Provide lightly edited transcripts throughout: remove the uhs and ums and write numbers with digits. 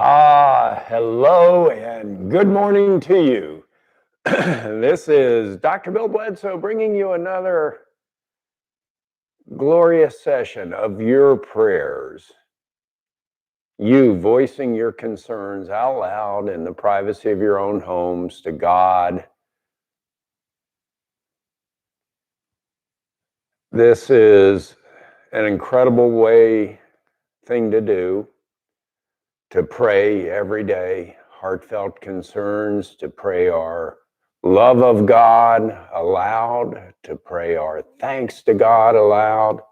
Hello and good morning to you. This is Dr. Bill Bledsoe bringing you another glorious session of your prayers. You voicing your concerns out loud in the privacy of your own homes to God. This is an incredible thing to do, to pray every day, heartfelt concerns, to pray our love of God aloud, to pray our thanks to God aloud,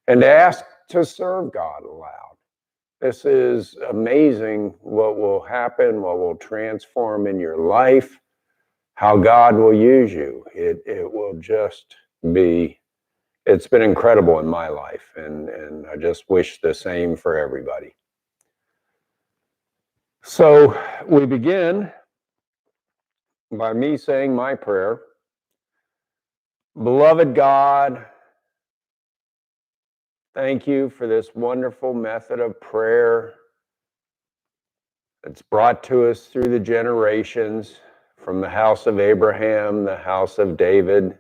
and to ask to serve God aloud. This is amazing what will happen, what will transform in your life, how God will use you. It will just be, it's been incredible in my life, and I just wish the same for everybody. So we begin by me saying my prayer. Beloved God, thank you for this wonderful method of prayer that's brought to us through the generations, from the house of Abraham, the house of David,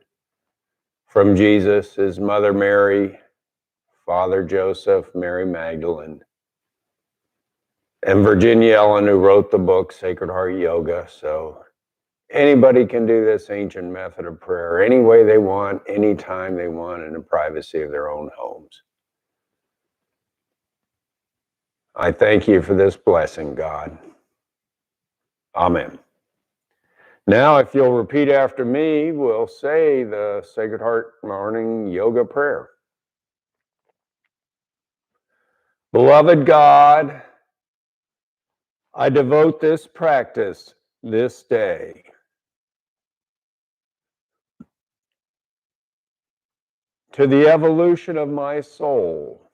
from Jesus, his mother Mary, Father Joseph, Mary Magdalene, and Virginia Ellen, who wrote the book Sacred Heart Yoga. So anybody can do this ancient method of prayer any way they want, anytime they want, in the privacy of their own homes. I thank you for this blessing, God. Amen. Now, if you'll repeat after me, we'll say the Sacred Heart Morning Yoga Prayer. Beloved God, I devote this practice this day to the evolution of my soul,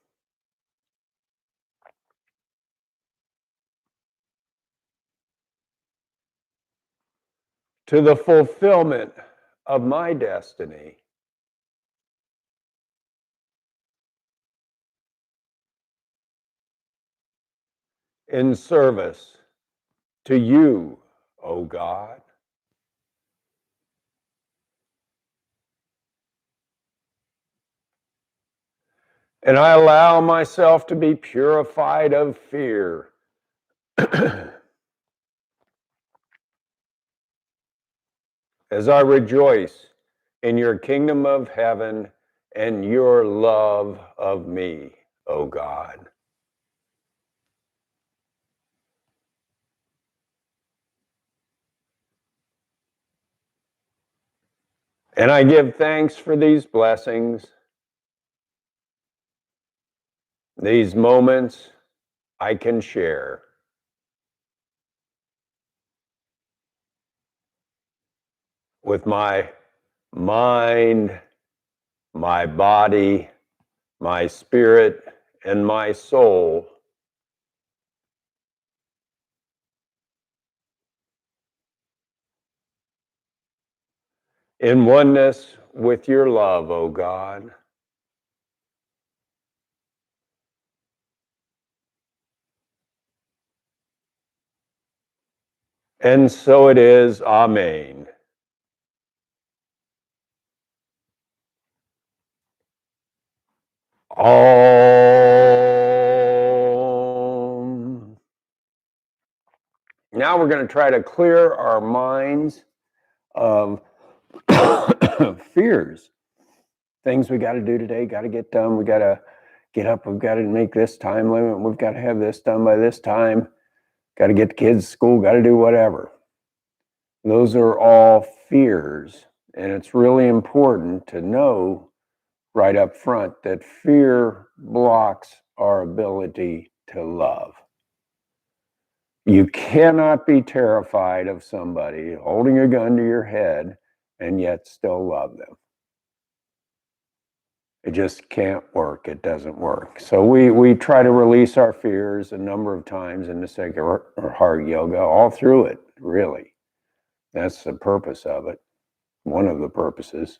to the fulfillment of my destiny, in service to you, O God. And I allow myself to be purified of fear. As I rejoice in your kingdom of heaven and your love of me, O God. And I give thanks for these blessings, these moments I can share with my mind, my body, my spirit, and my soul, in oneness with your love, O God. And so it is. Amen. Om. Now we're going to try to clear our minds of fears, things we got to do today, got to get done. We got to get up. We've got to make this time limit. We've got to have this done by this time. Got to get the kids to school. Got to do whatever. Those are all fears. And it's really important to know right up front that fear blocks our ability to love. You cannot be terrified of somebody holding a gun to your head and yet still love them. It just can't work. It doesn't work. So we try to release our fears a number of times in the Sacred Heart Yoga, all through it, really. That's the purpose of it. One of the purposes.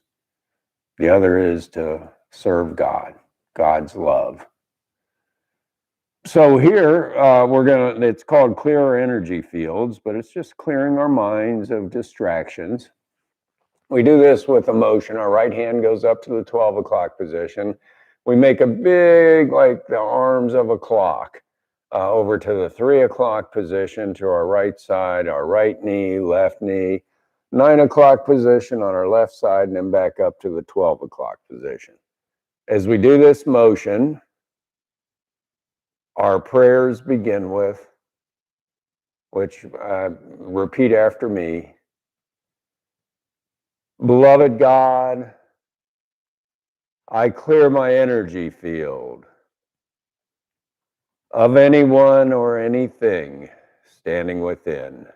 The other is to serve God, God's love. So here it's called clear energy fields, but it's just clearing our minds of distractions. We do this with emotion. Our right hand goes up to the 12 o'clock position. We make a big, like the arms of a clock, over to the 3 o'clock position to our right side, our right knee, left knee, 9 o'clock position on our left side, and then back up to the 12 o'clock position. As we do this motion, our prayers begin with, which repeat after me. Beloved God, I clear my energy field of anyone or anything standing within.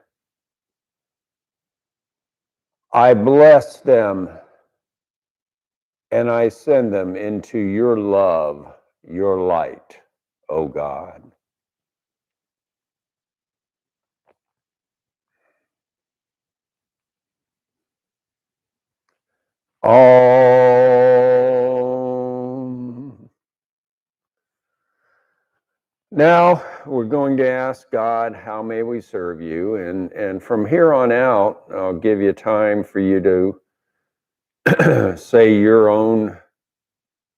I bless them and I send them into your love, your light, O God. Om. Now we're going to ask God, how may we serve you? And from here on out, I'll give you time for you to say your own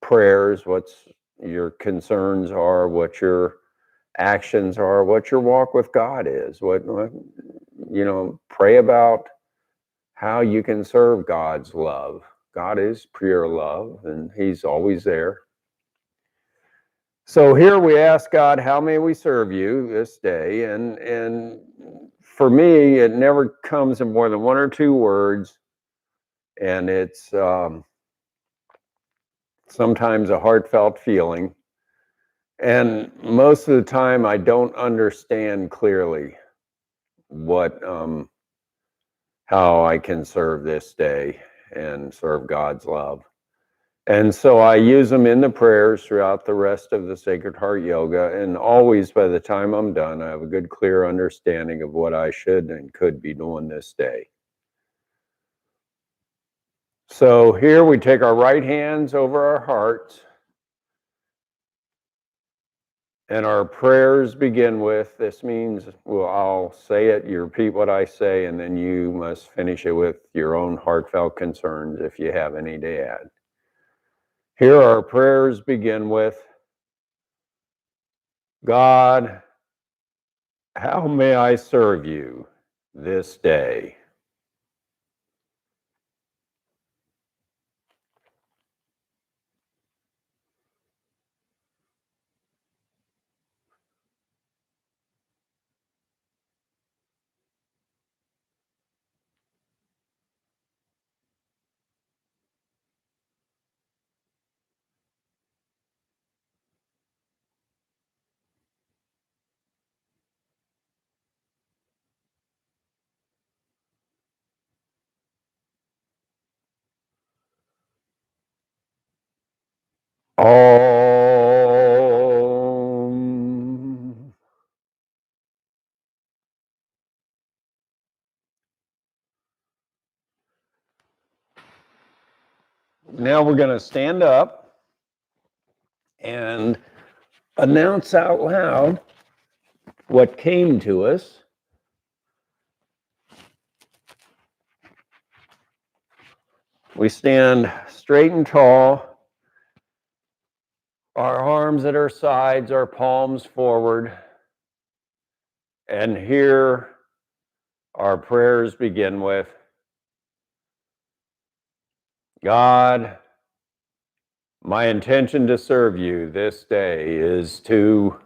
prayers, what's your concerns are, what your actions are, what your walk with God is, what pray about how you can serve God's love. God is pure love and he's always there. So here we ask God, how may we serve you this day? And for me, it never comes in more than one or two words, and it's sometimes a heartfelt feeling. And most of the time, I don't understand clearly what how I can serve this day and serve God's love. And so I use them in the prayers throughout the rest of the Sacred Heart Yoga. And always by the time I'm done, I have a good, clear understanding of what I should and could be doing this day. So here we take our right hands over our hearts. And our prayers begin with, this means, well, I'll say it, you repeat what I say, and then you must finish it with your own heartfelt concerns if you have any to add. Here our prayers begin with, God, how may I serve you this day? Om. Now we're going to stand up and announce out loud what came to us. We stand straight and tall, our arms at our sides, our palms forward, and here our prayers begin with, God, my intention to serve you this day is to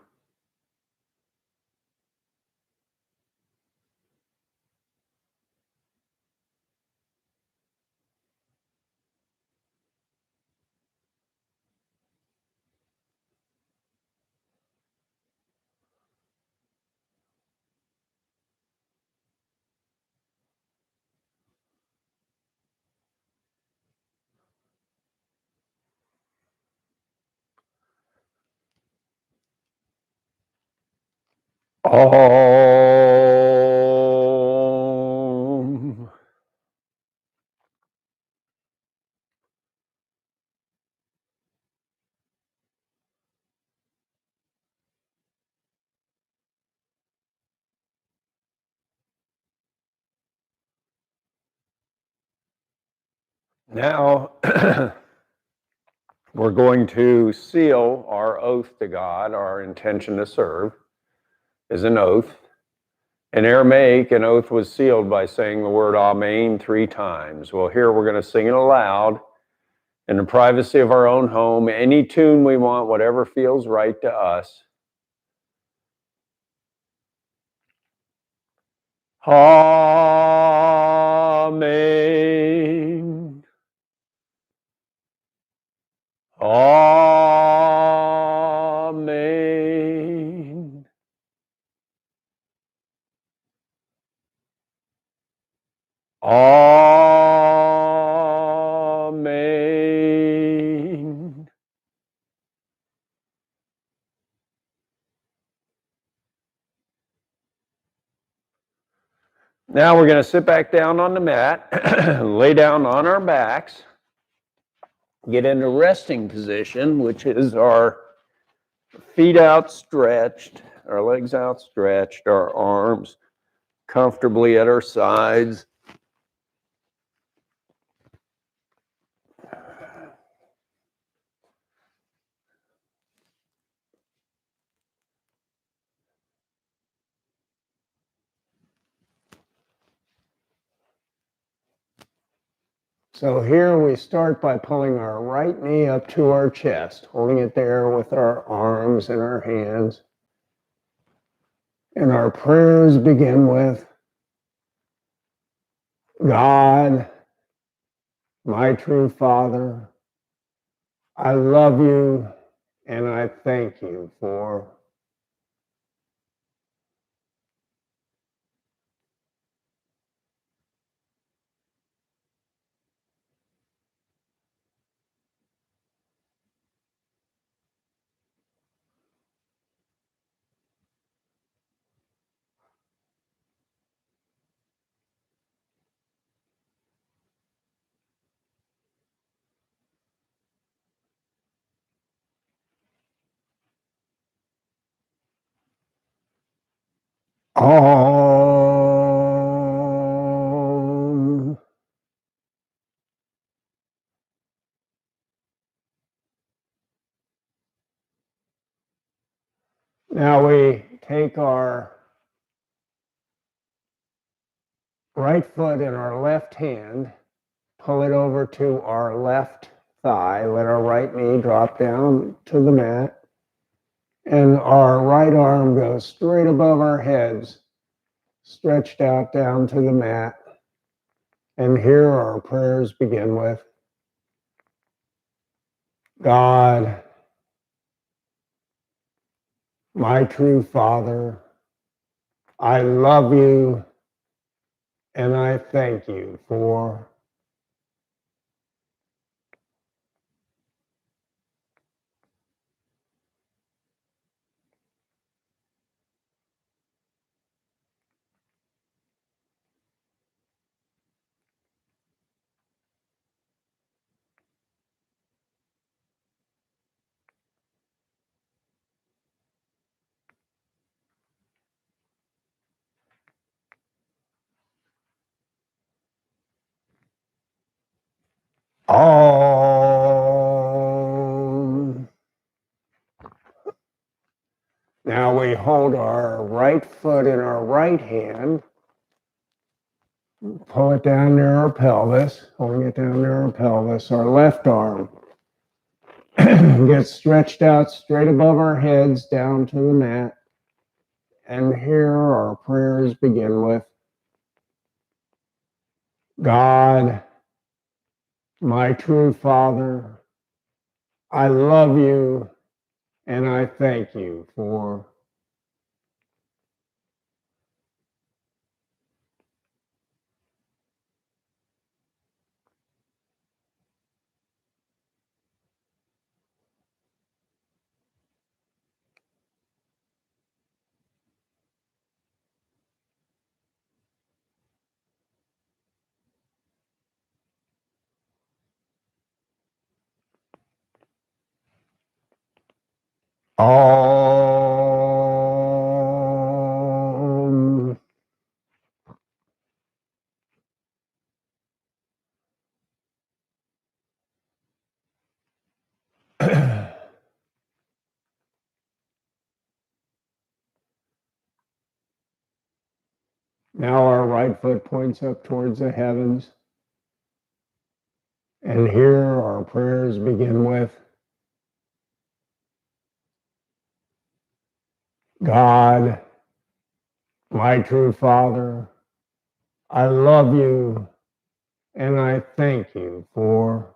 Om. Now, we're going to seal our oath to God. Our intention to serve is an oath. In Aramaic, an oath was sealed by saying the word Amen 3 times. Well, here we're going to sing it aloud in the privacy of our own home, any tune we want, whatever feels right to us. Amen. Amen. Amen. Now we're going to sit back down on the mat, lay down on our backs, get into resting position, which is our feet outstretched, our legs outstretched, our arms comfortably at our sides. So here we start by pulling our right knee up to our chest, holding it there with our arms and our hands. And our prayers begin with, God, my true Father, I love you and I thank you for. Om. Now we take our right foot in our left hand, pull it over to our left thigh, let our right knee drop down to the mat, and our right arm goes straight above our heads, stretched out down to the mat. And here our prayers begin with, God, my true Father, I love you and I thank you for. Om. Now we hold our right foot in our right hand, pull it down near our pelvis, holding it down near our pelvis. Our left arm gets stretched out straight above our heads down to the mat. And here our prayers begin with, God, my true Father, I love you and I thank you for. Om. Now our right foot points up towards the heavens. And here our prayers begin with, God, my true Father, I love you and I thank you for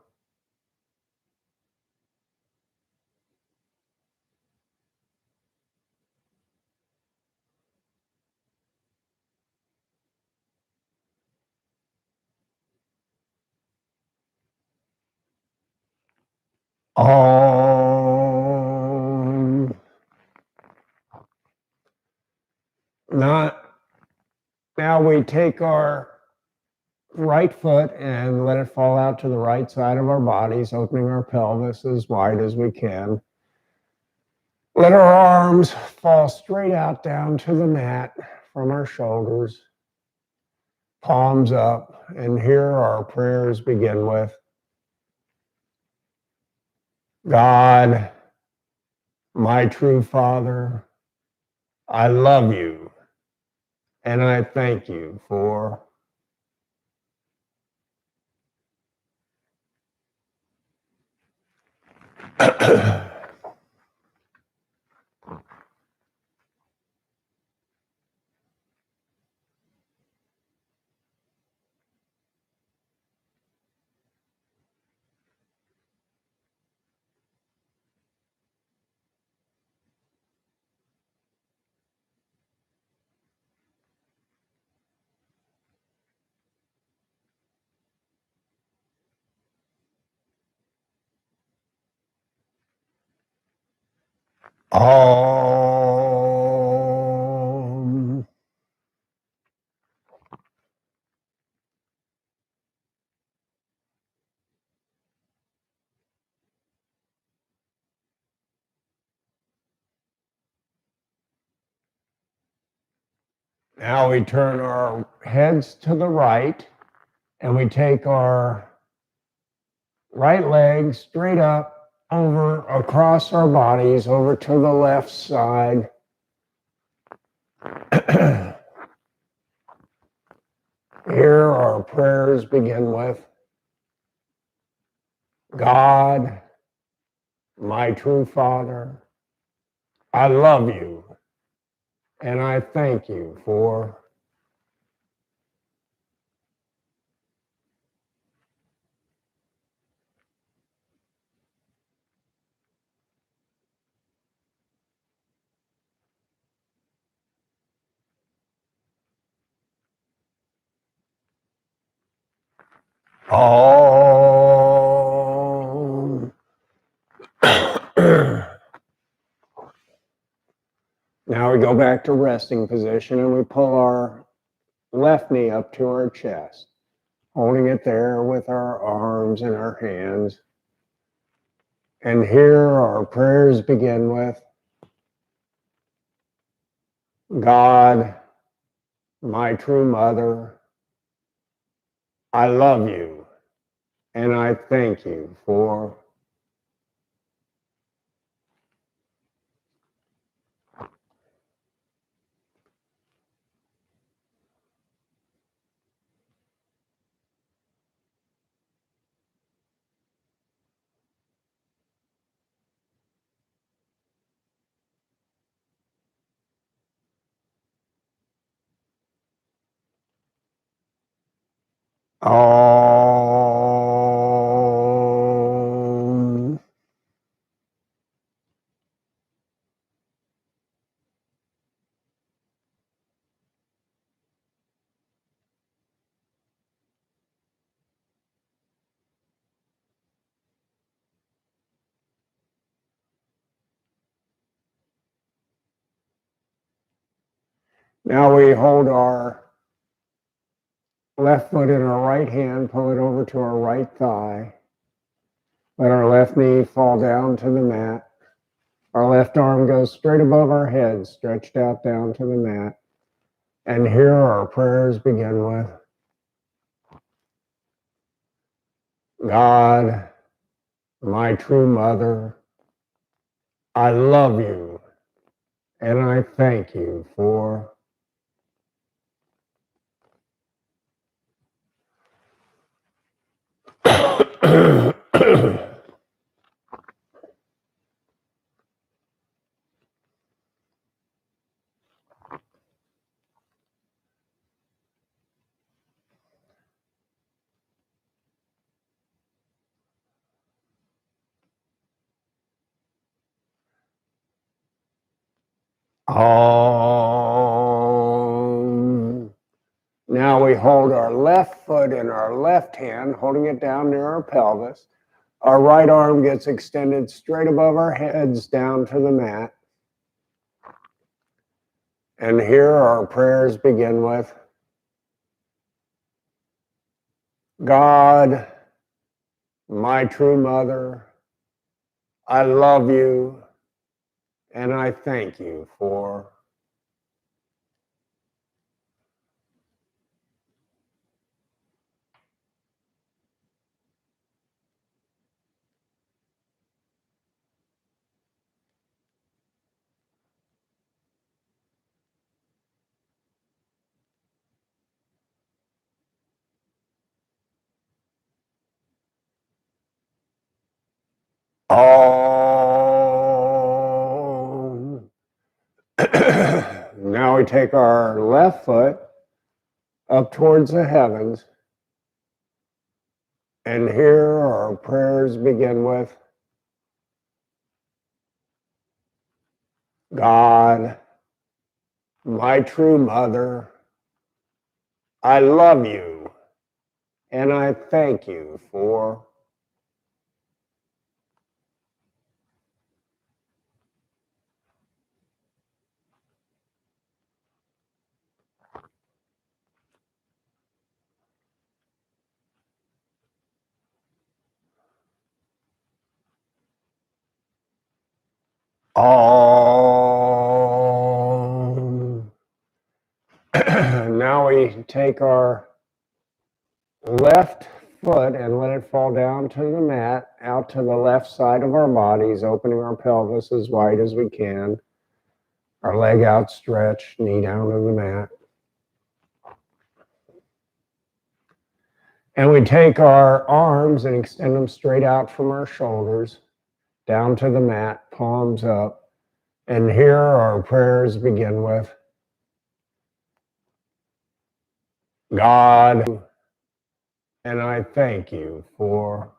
all. Not now we take our right foot and let it fall out to the right side of our bodies, opening our pelvis as wide as we can. Let our arms fall straight out down to the mat from our shoulders, palms up, and here our prayers begin with, God, my true Father, I love you and I thank you for all. Now we turn our heads to the right and we take our right leg straight up over across our bodies over to the left side. Here our prayers begin with, God, my true Father, I love you and I thank you for all. Now we go back to resting position and we pull our left knee up to our chest, holding it there with our arms and our hands. And here our prayers begin with, God, my true mother, I love you and I thank you for all. Now we hold our left foot in our right hand, pull it over to our right thigh. Let our left knee fall down to the mat. Our left arm goes straight above our head, stretched out down to the mat. And here our prayers begin with, God, my true mother, I love you and I thank you for Now we hold our left foot in our left hand, holding it down near our pelvis. Our right arm gets extended straight above our heads down to the mat. And here our prayers begin with, God, my true mother, I love you, and I thank you for. Oh. Now we take our left foot up towards the heavens, and here our prayers begin with, God, my true mother, I love you, and I thank you for. Oh. Now we take our left foot and let it fall down to the mat, out to the left side of our bodies, opening our pelvis as wide as we can. Our leg outstretched, knee down to the mat. And we take our arms and extend them straight out from our shoulders, down to the mat, palms up. And here our prayers begin with, God, and I thank you for.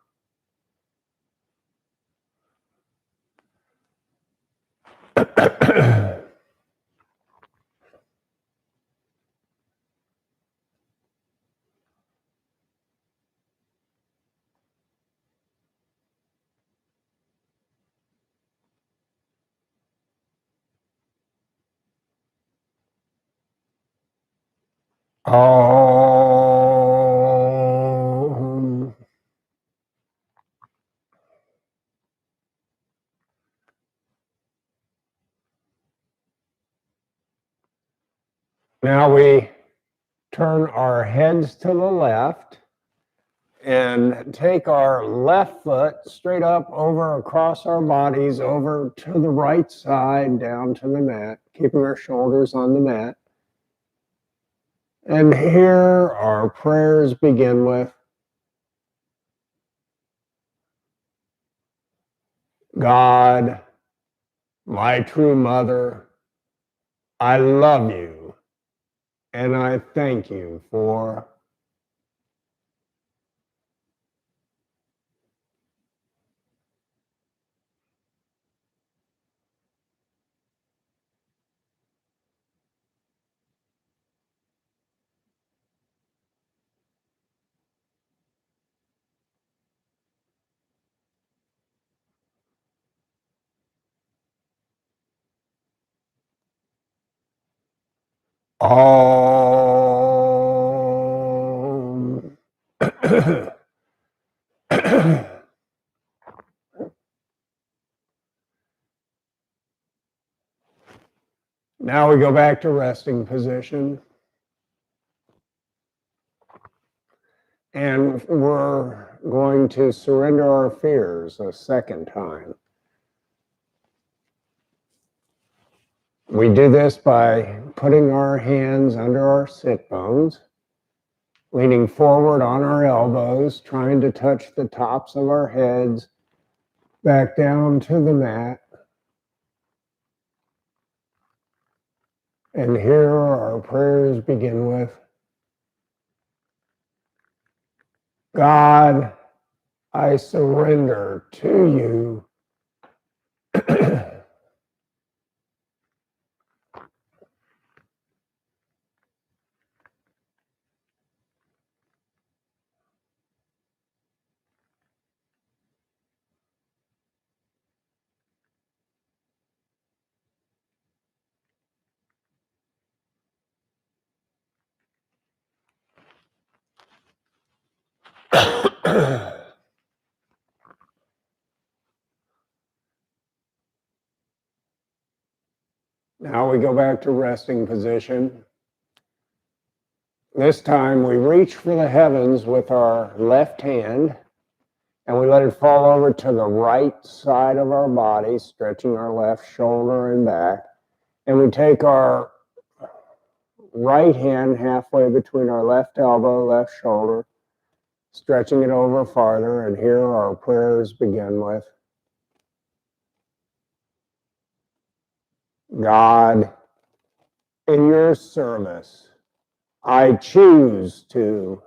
Oh. Now we turn our heads to the left and take our left foot straight up over across our bodies over to the right side down to the mat, keeping our shoulders on the mat. And here our prayers begin with, God, my true mother, I love you, and I thank you for. Om. Now we go back to resting position. And we're going to surrender our fears a second time. We do this by putting our hands under our sit bones leaning forward on our elbows, trying to touch the tops of our heads back down to the mat. And here our prayers begin with, God, I surrender to you. Now we go back to resting position. This time we reach for the heavens with our left hand and we let it fall over to the right side of our body, stretching our left shoulder and back. And we take our right hand halfway between our left elbow, left shoulder, stretching it over farther. And here our prayers begin with, God, in your service, I choose to.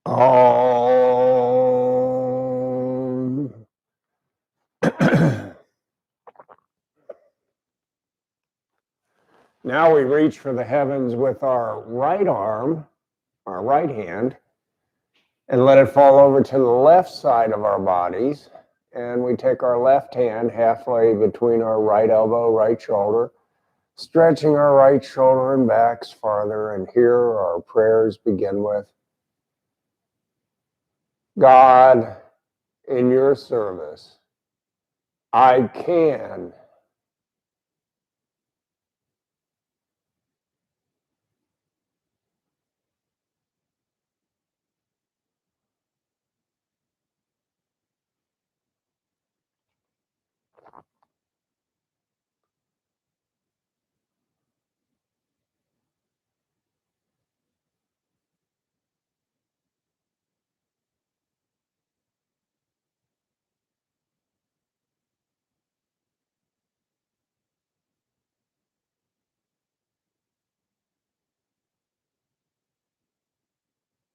Om. Now we reach for the heavens with our right arm, our right hand, and let it fall over to the left side of our bodies. And we take our left hand halfway between our right elbow, right shoulder, stretching our right shoulder and backs farther. And here our prayers begin with, God, in your service, I can.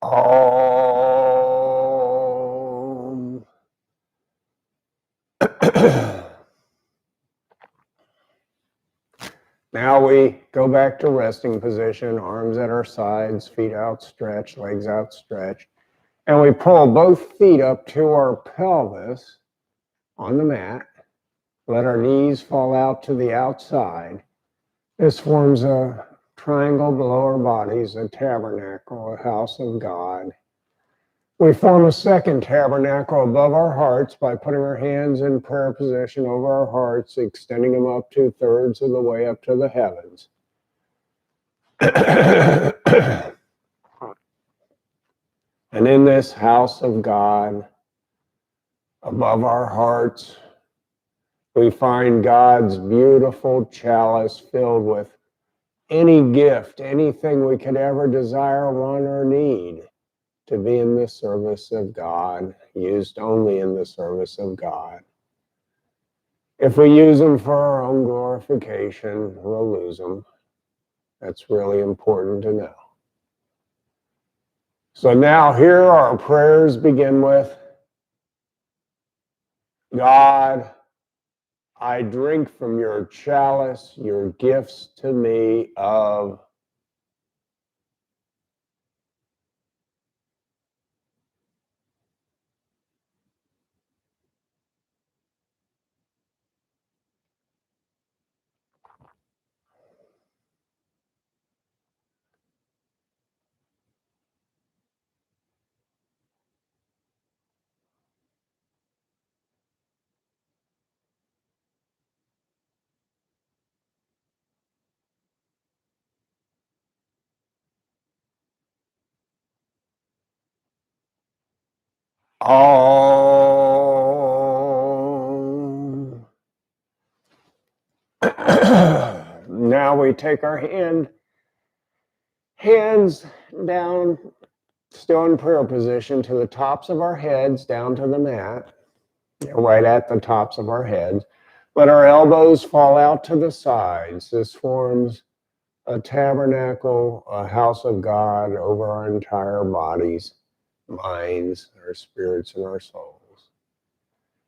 Om. Now we go back to resting position, arms at our sides, feet outstretched, legs outstretched. And we pull both feet up to our pelvis on the mat. Let our knees fall out to the outside. This forms a triangle below our bodies, a tabernacle, a house of God. We form a second tabernacle above our hearts by putting our hands in prayer position over our hearts, extending them up 2/3 of the way up to the heavens. And in this house of God, above our hearts, we find God's beautiful chalice filled with any gift, anything we could ever desire, want, or need to be in the service of God, used only in the service of God. If we use them for our own glorification, we'll lose them. That's really important to know. So now here our prayers begin with, God, I drink from your chalice, your gifts to me of. Om. Now we take our hands down, still in prayer position, to the tops of our heads, down to the mat, right at the tops of our heads. Let our elbows fall out to the sides. This forms a tabernacle, a house of God over our entire bodies, minds, our spirits, and our souls.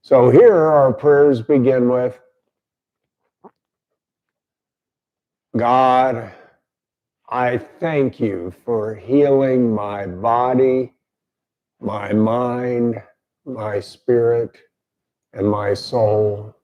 So here our prayers begin with, God, I thank you for healing my body, my mind, my spirit, and my soul.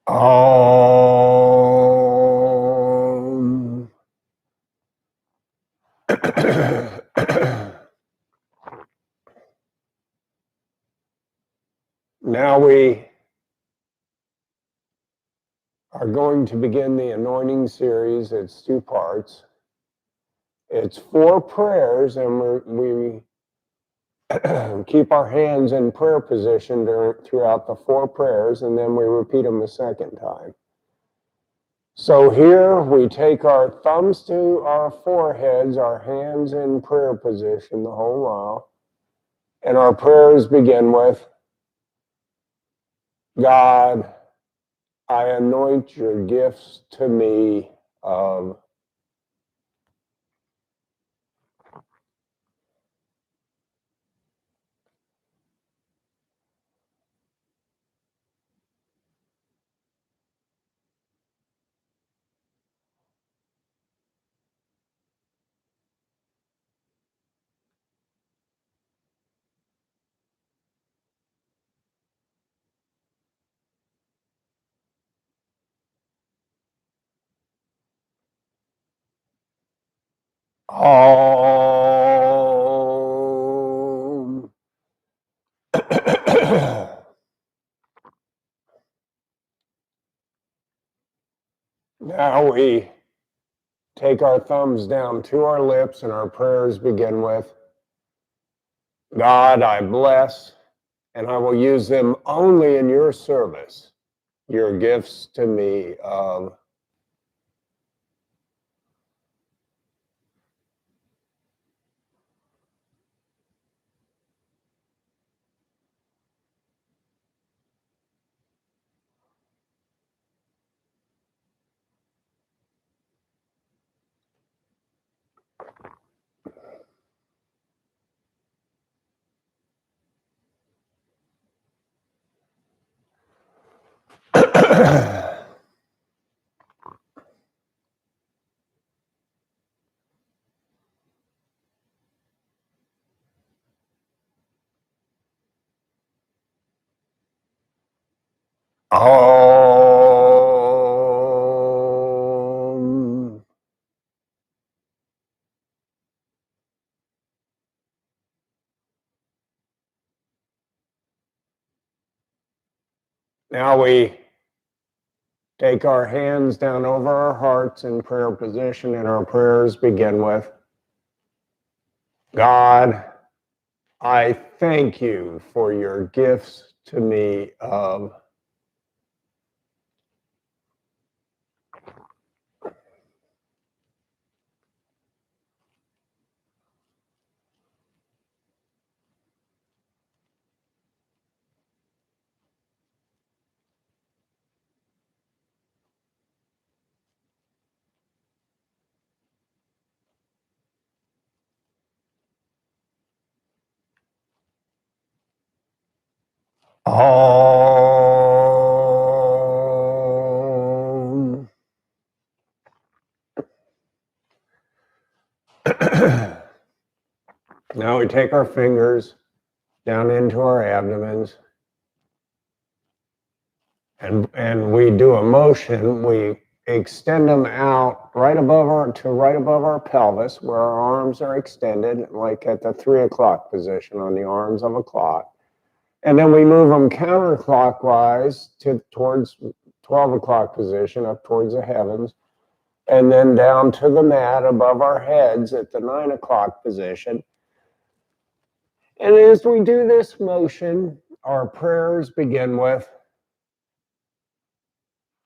Om. Now we are going to begin the anointing series. It's 2 parts. It's 4 prayers, and we keep our hands in prayer position throughout the 4 prayers, and then we repeat them a second time. So here we take our thumbs to our foreheads, our hands in prayer position the whole while, and our prayers begin with, God, I anoint your gifts to me of Om. Now we take our thumbs down to our lips, and our prayers begin with, God, I bless, and I will use them only in your service, your gifts to me of Om. Now we take our hands down over our hearts in prayer position, and our prayers begin with, God, I thank you for your gifts to me of Om. Now we take our fingers down into our abdomens and we do a motion. We extend them out right above our pelvis, where our arms are extended, like at the 3 o'clock position on the arms of a clock. And then we move them counterclockwise towards 12 o'clock position, up towards the heavens, and then down to the mat above our heads at the 9 o'clock position. And as we do this motion, our prayers begin with,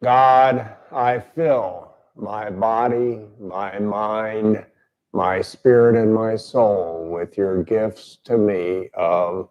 God, I fill my body, my mind, my spirit, and my soul with your gifts to me of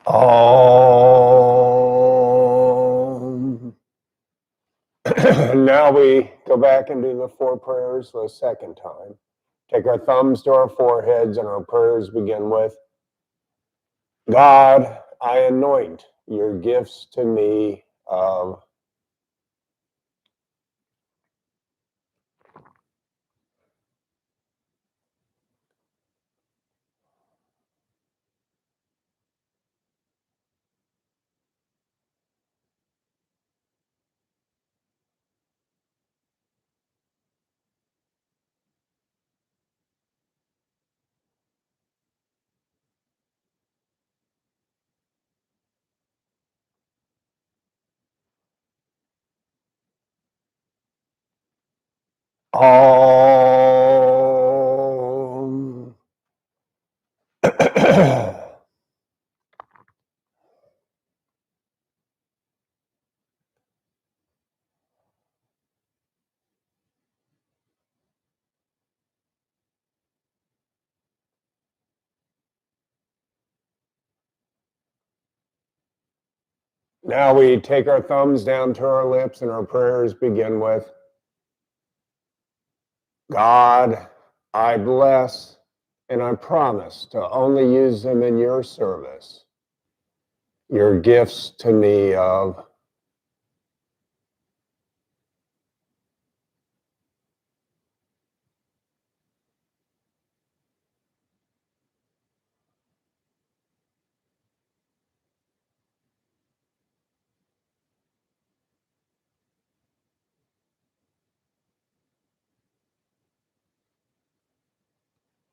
Om. Now we go back and do the 4 prayers for a second time. Take our thumbs to our foreheads, and our prayers begin with, God, I anoint your gifts to me of Om. Now we take our thumbs down to our lips, and our prayers begin with, God, I bless and I promise to only use them in your service. Your gifts to me of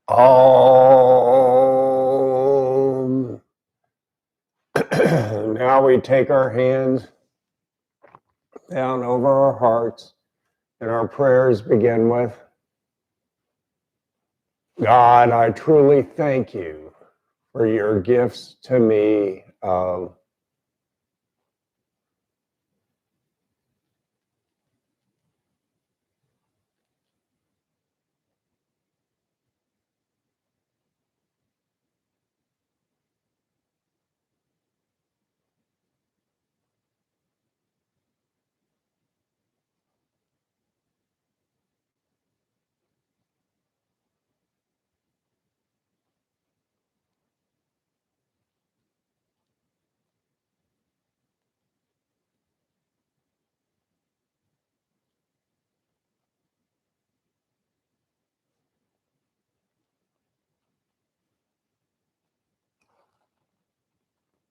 Om. Now we take our hands down over our hearts, and our prayers begin with, God, I truly thank you for your gifts to me of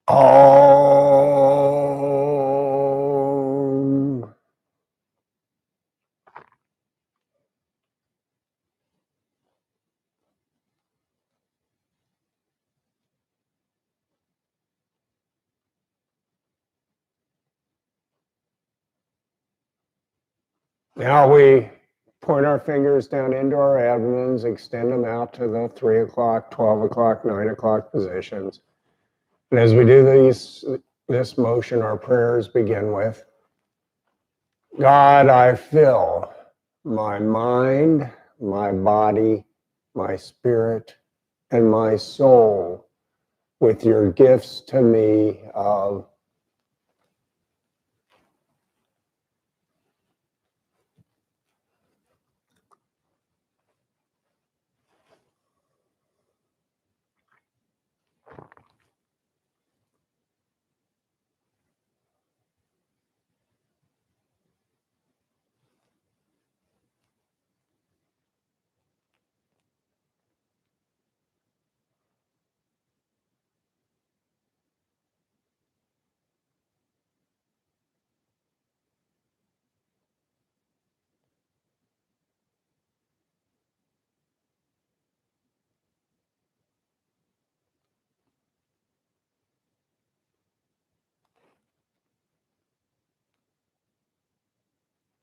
Om. Now we point our fingers down into our abdomens, extend them out to the 3 o'clock, 12 o'clock, 9 o'clock positions. And as we do this motion, our prayers begin with, God, I fill my mind, my body, my spirit, and my soul with your gifts to me of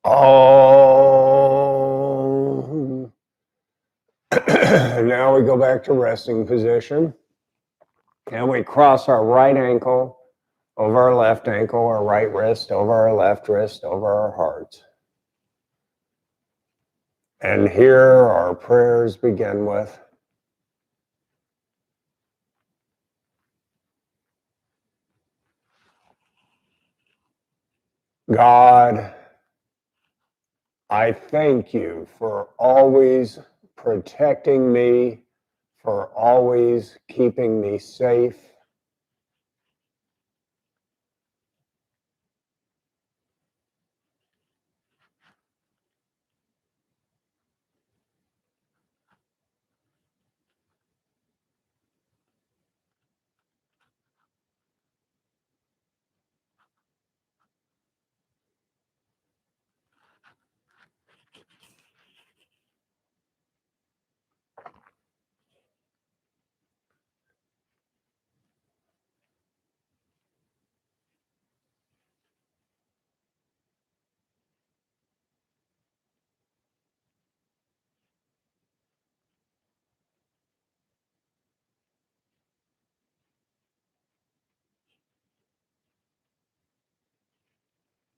oh. Now we go back to resting position. And we cross our right ankle over our left ankle, our right wrist over our left wrist, over our heart. And here our prayers begin with, God, I thank you for always protecting me, for always keeping me safe.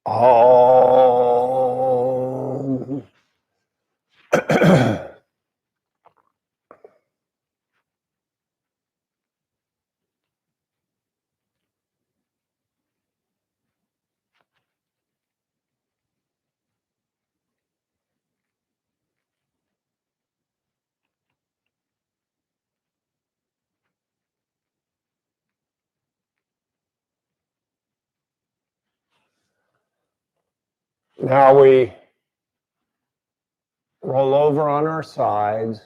Oh. Now we roll over on our sides,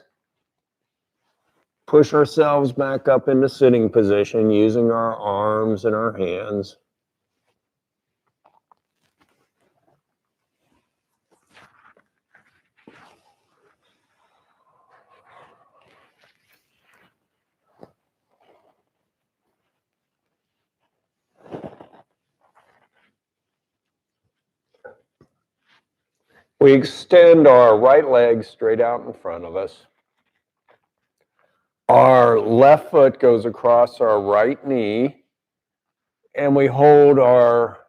push ourselves back up into sitting position using our arms and our hands. We extend our right leg straight out in front of us. Our left foot goes across our right knee, and we hold our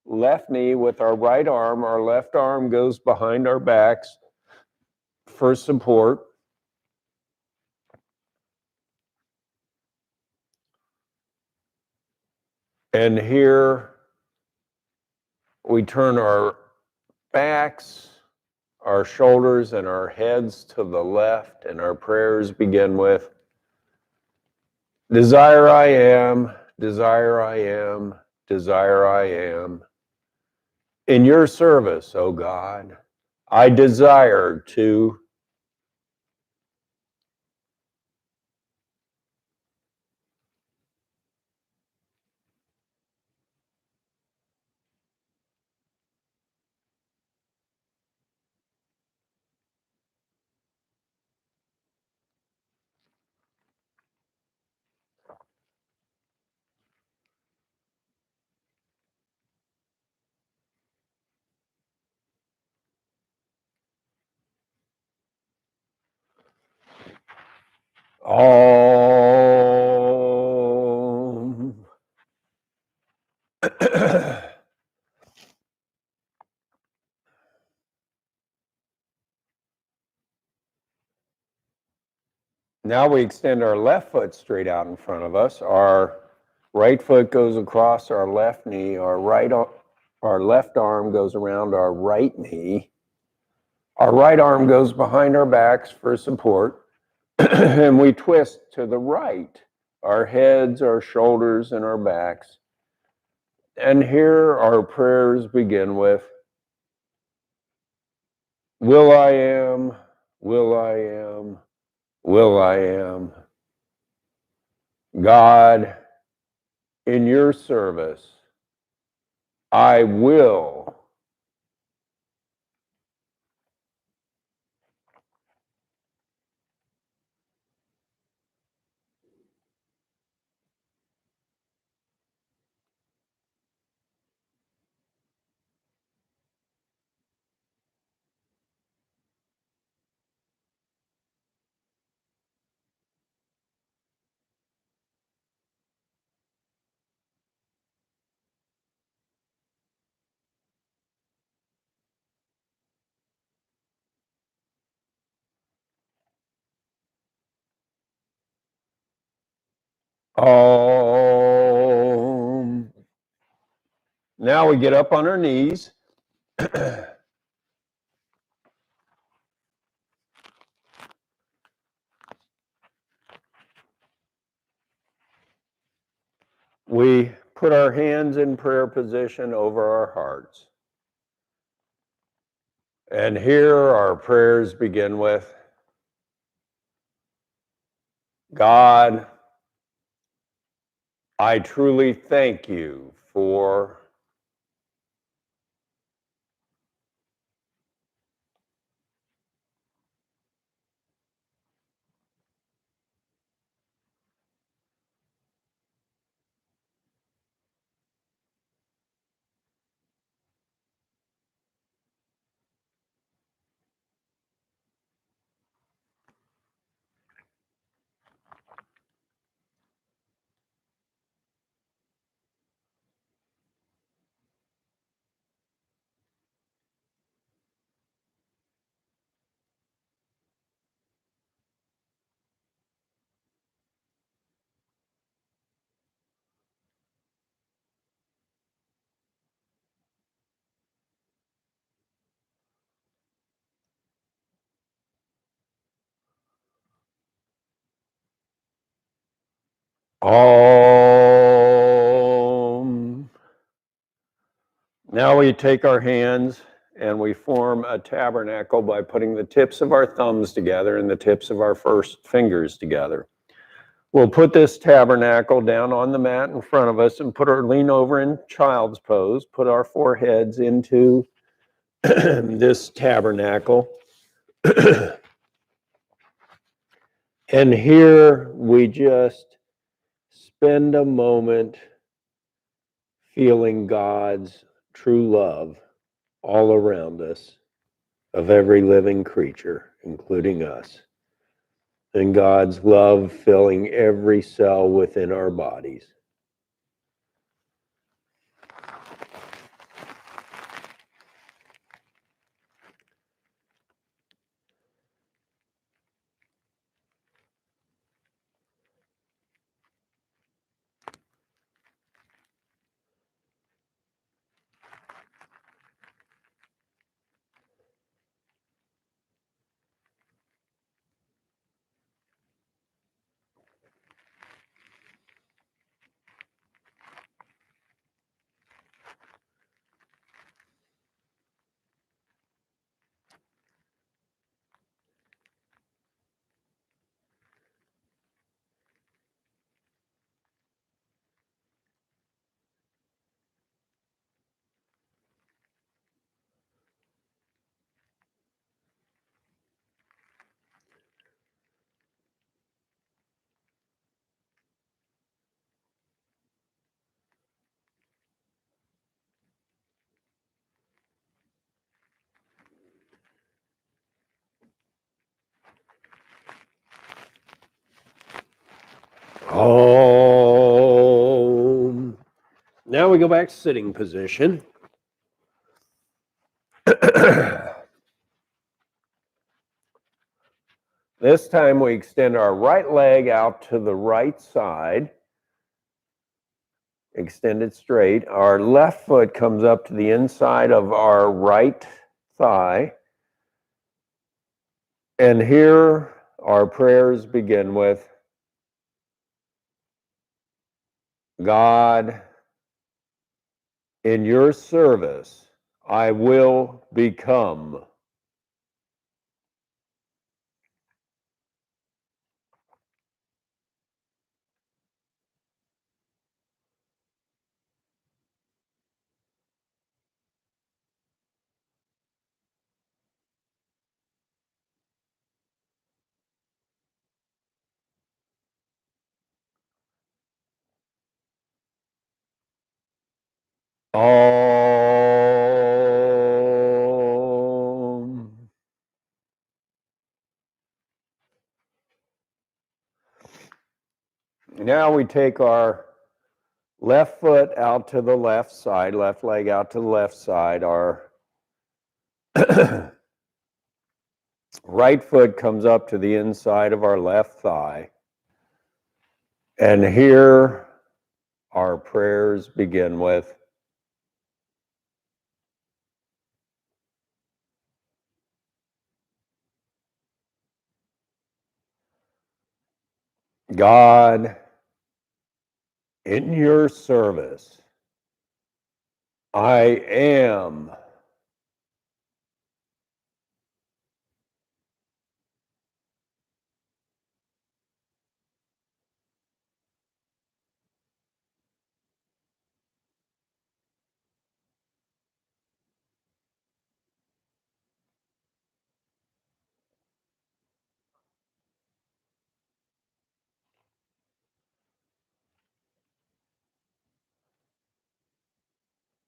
left knee with our right arm. Our left arm goes behind our backs for support. And here we turn our backs, our shoulders, and our heads to the left, and our prayers begin with, desire I am, desire I am, desire I am. In your service, O God, I desire to all. Now we extend our left foot straight out in front of us. Our right foot goes across our left knee. Our left arm goes around our right knee. Our right arm goes behind our backs for support. And we twist to the right. Our heads, our shoulders, and our backs. And here our prayers begin with, will I am, will I am, will I am. God, in your service, I will. Now we get up on our knees. We put our hands in prayer position over our hearts. And here our prayers begin with, God, I truly thank you for Om. Now we take our hands and we form a tabernacle by putting the tips of our thumbs together and the tips of our first fingers together. We'll put this tabernacle down on the mat in front of us and lean over in child's pose, put our foreheads into this tabernacle. And here we just spend a moment feeling God's true love all around us, of every living creature, including us. And God's love filling every cell within our bodies. Om. Now we go back to sitting position. This time we extend our right leg out to the right side. Extend it straight. Our left foot comes up to the inside of our right thigh. And here our prayers begin with, God, in your service, I will become. Om. Now we take our left foot out to the left side, left leg out to the left side. Our right foot comes up to the inside of our left thigh. And here our prayers begin with, God, in your service, I am.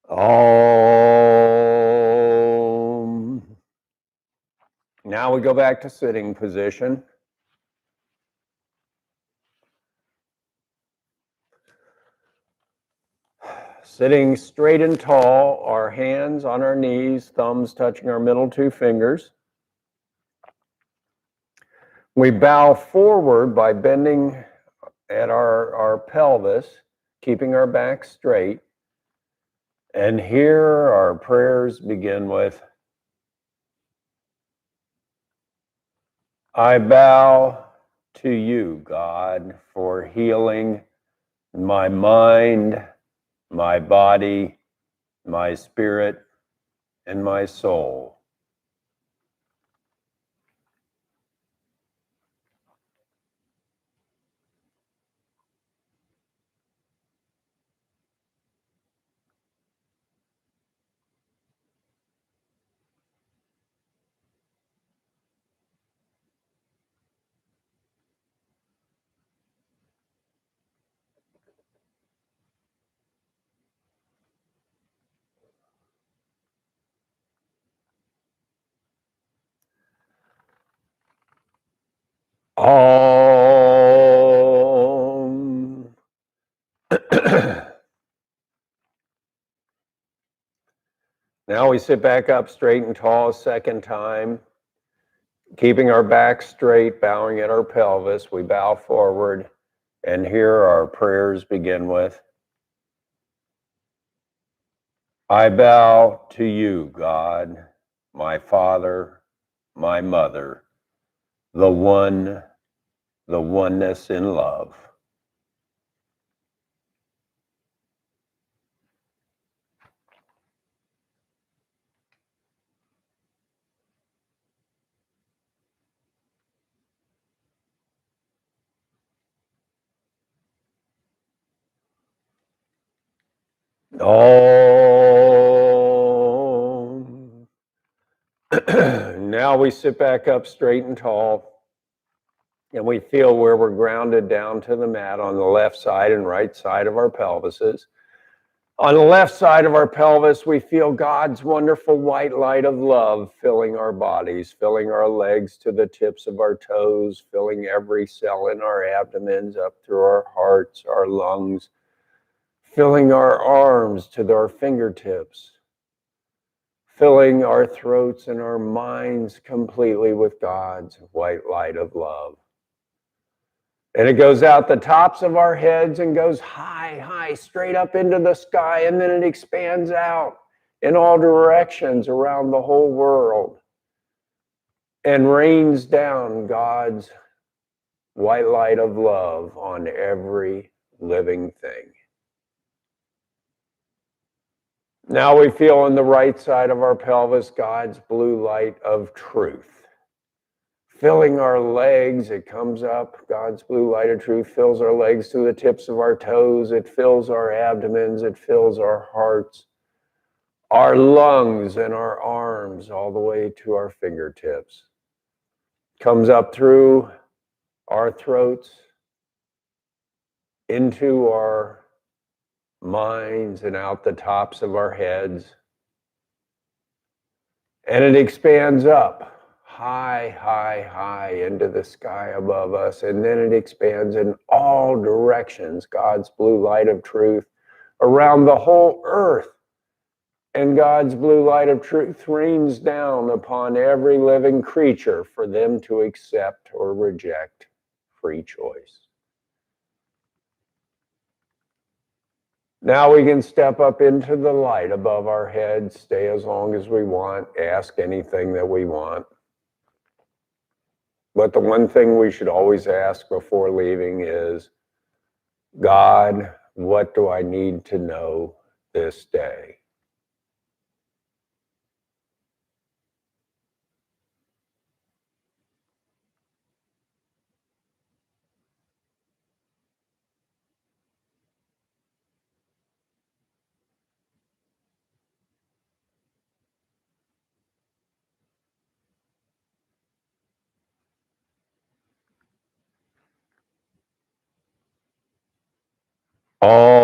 Om. Now we go back to sitting position. Sitting straight and tall, our hands on our knees, thumbs touching our middle two fingers. We bow forward by bending at our pelvis, keeping our back straight. And here our prayers begin with, I bow to you, God, for healing my mind, my body, my spirit, and my soul. Om. Now we sit back up straight and tall a second time, keeping our back straight, bowing at our pelvis. We bow forward, and here our prayers begin with, I bow to you, God, my Father, my Mother, the One, the oneness in love. Om. Now we sit back up straight and tall, and we feel where we're grounded down to the mat on the left side and right side of our pelvises. On the left side of our pelvis, we feel God's wonderful white light of love filling our bodies, filling our legs to the tips of our toes, filling every cell in our abdomens up through our hearts, our lungs, filling our arms to our fingertips, filling our throats and our minds completely with God's white light of love. And it goes out the tops of our heads and goes high, high, straight up into the sky, and then it expands out in all directions around the whole world and rains down God's white light of love on every living thing. Now we feel on the right side of our pelvis God's blue light of truth. Filling our legs, it comes up, God's blue light of truth fills our legs to the tips of our toes, it fills our abdomens, it fills our hearts, our lungs and our arms, all the way to our fingertips. Comes up through our throats, into our minds and out the tops of our heads. And it expands up high, high, high into the sky above us. And then it expands in all directions, God's blue light of truth, around the whole earth. And God's blue light of truth rains down upon every living creature for them to accept or reject. Free choice. Now we can step up into the light above our heads, stay as long as we want, ask anything that we want. But the one thing we should always ask before leaving is, God, what do I need to know this day? All